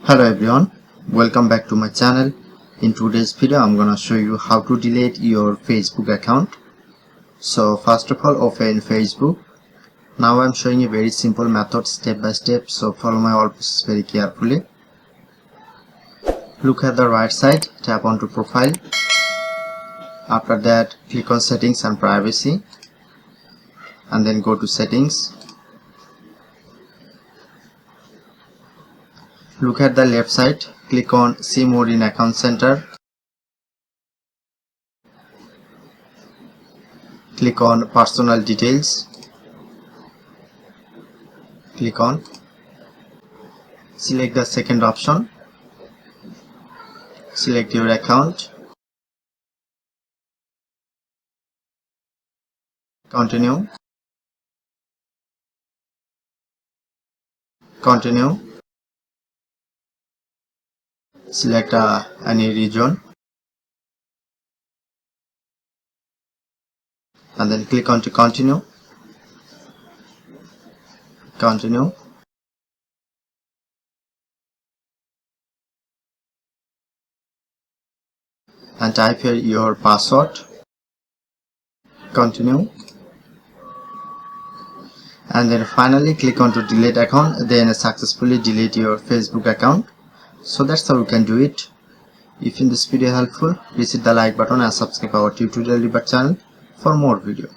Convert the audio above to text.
Hello everyone, welcome back to my channel. In today's video I'm gonna show you how to delete your Facebook account. So first of all, open Facebook. Now I'm showing a very simple method step by step, so follow my all process very carefully. Look at the right side, tap onto profile. After that click on settings and privacy, and then go to settings. Look at the left side, click on see more in account center. Click on personal details. Click on, select the second option, select your account, continue, select any region, and then click on to continue, and type here your password, continue, and then finally click on to delete account, then successfully delete your Facebook account. So that's how you can do it. If in this video helpful, please hit the like button and subscribe our tutorial debug channel for more video.